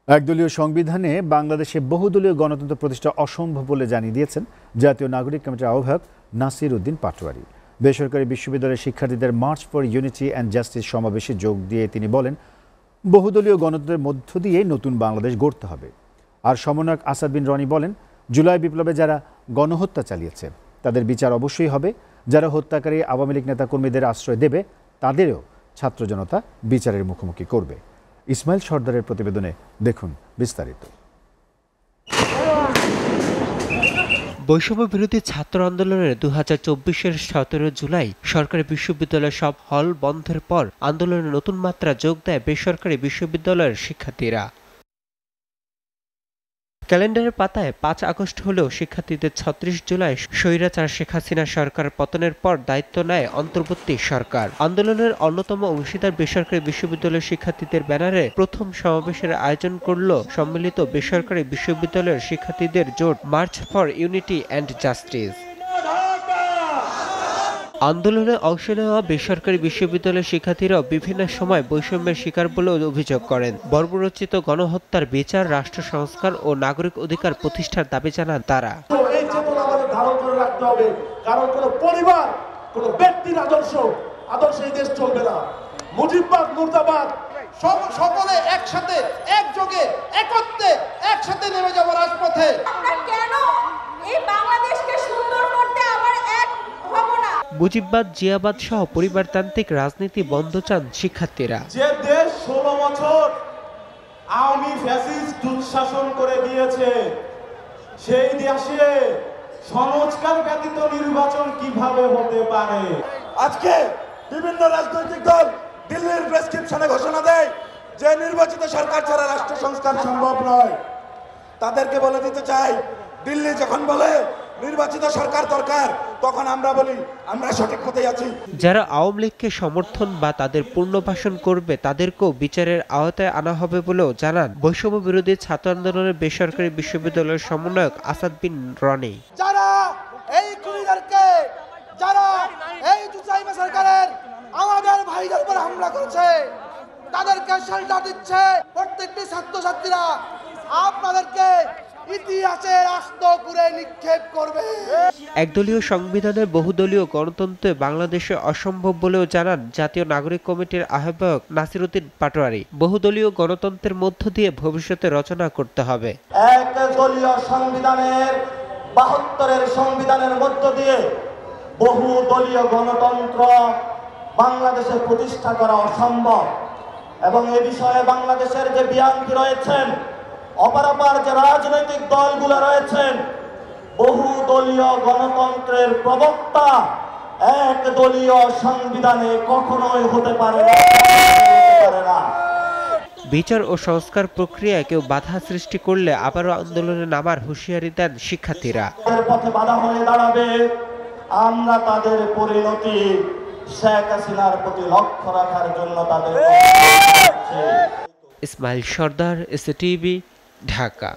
একদলীয় সংবিধানে বাংলাদেশে বহুদলীয় গণতন্ত্র প্রতিষ্ঠা অসম্ভব বলে জানিয়ে দিয়েছেন জাতীয় নাগরিক কমিটির আহ্বায়ক নাসির উদ্দিন পাটোয়ারি। বেসরকারি বিশ্ববিদ্যালয়ের শিক্ষার্থীদের March for unity and justice সমাবেশে যোগ দিয়ে তিনি বলেন, বহুদলীয় গণতন্ত্রের মধ্য দিয়ে নতুন বাংলাদেশ গড়তে হবে। আর সমন্বয়ক আসাদ বিন রনি বলেন, জুলাই বিপ্লবে যারা গণহত্যা চালিয়েছে তাদের বিচার অবশ্যই হবে। যারা হত্যাকারী আওয়ামী লীগ নেতাকর্মীদের আশ্রয় দেবে তাদেরও ছাত্র জনতা বিচারের মুখোমুখি করবে। ইসমাইল সর্দারের প্রতিবেদনে দেখুন বিস্তারিত। বৈষম্য বিরোধী ছাত্র আন্দোলনের 2024-এর 17 জুলাই সরকারি বিশ্ববিদ্যালয়ের সব হল বন্ধের পর আন্দোলনে নতুন মাত্রা যোগ দেয় বেসরকারি বিশ্ববিদ্যালয়ের শিক্ষার্থীরা। ক্যালেন্ডারের পাতায় 5 আগস্ট হলেও শিক্ষার্থীদের 36 জুলাই স্বৈরাচার শেখ হাসিনা সরকার পতনের পর দায়িত্ব নেয় অন্তর্বর্তী সরকার। আন্দোলনের অন্যতম অংশীদার বেসরকারি বিশ্ববিদ্যালয়ের শিক্ষার্থীদের ব্যানারে প্রথম সমাবেশের আয়োজন করল সম্মিলিত বেসরকারি বিশ্ববিদ্যালয়ের শিক্ষার্থীদের জোট March for unity and justice. আন্দোলনে অংশ নেওয়া বেসরকারি বিশ্ববিদ্যালয়ের শিক্ষার্থীরাও বিভিন্ন সময় বৈষম্যের শিকার বলে অভিযোগ করেন। বর্বরোচিত গণহত্যার বিচার, রাষ্ট্র সংস্কার ও নাগরিক অধিকার প্রতিষ্ঠার দাবি জানান তারা। এই চেতনা আমাদের ধারণ করে রাখতে হবে, কারণ কোনো পরিবার, কোনো ব্যক্তির আদর্শ এই দেশ চলবে না। মুজিববাদ, মুর্দাবাদ, সকলে একসাথে, একযোগে, একত্রে, একসাথে নেমে যাব রাজপথে। মুজিববাদ, জিয়াবাদ সহ পরিবারতান্ত্রিক রাজনীতি বন্ধ চান শিক্ষার্থীরা। যে দেশ 16 বছর আওয়ামী ফ্যাসিস্ট দুঃশাসন করে দিয়েছে, সেই দেশে সংস্কার ব্যতীত নির্বাচন কিভাবে হতে পারে? আজকে বিভিন্ন রাজনৈতিক দল দিল্লির প্রেসক্রিপশনে ঘোষণা দেয় যে নির্বাচিত সরকার ছাড়া রাষ্ট্র সংস্কার সম্ভব নয়। তাদেরকে বলে দিতে চাই, দিল্লি যখন বলে নির্বাচিত সরকার দরকার, তখন আমরা বলি আমরা সঠিক পথে আছি। যারা আওয়ামী লীগকে সমর্থন বা তাদের পুনর্বাসন করবে তাদেরকেও বিচারের আওতায় আনা হবে বলেও জানান বৈষম্য বিরোধী ছাত্র আন্দোলনের বেসরকারি বিশ্ববিদ্যালয়ের সমন্বয়ক আসাদ বিন রনি। যারা এই কুইরারকে, যারা এই জুলাই সরকারের আমাদের ভাইদের উপর হামলা করেছে, তাদেরকে শেল্টার দিচ্ছে প্রত্যেকটি ছাত্রছাত্রীরা আপনাদেরকে ইতিহাসের আস্ত করে নিক্ষেপ করবে। একদলীয় সংবিধানের বহুদলীয় গণতন্ত্রে বাংলাদেশে অসম্ভব বলেও জানান জাতীয় নাগরিক কমিটির আহ্বায়ক নাসির উদ্দিন পাটোয়ারি। বহুদলীয় গণতন্ত্রের মধ্য দিয়ে ভবিষ্যতে রচনা করতে হবে। একদলীয় সংবিধানের 72-এর সংবিধানের মধ্য দিয়ে বহুদলীয় গণতন্ত্র বাংলাদেশে প্রতিষ্ঠা করা অসম্ভব, এবং এ বিষয়ে বাংলাদেশের যে বিআইনপি রয়েছেন, অপরাপার যে রাজনৈতিক দলগুলো রয়েছেন, বহুদলীয় গণতন্ত্রের প্রবক্তা একদলীয় সংবিধানে কখনোই হতে পারে না। বিচার ও সংস্কার প্রক্রিয়ায় কেউ বাধা সৃষ্টি করলে আবারও আন্দোলনে নামার হুঁশিয়ারি দেন শিক্ষার্থীরা। পথে বাধা হয়ে দাঁড়াবে, আমরা তাদের পরিণতি শেখ হাসিনার প্রতি লক্ষ্য রাখার জন্য তাদের। ইসমাইল সর্দার, এসএটিভি, ঢাকা।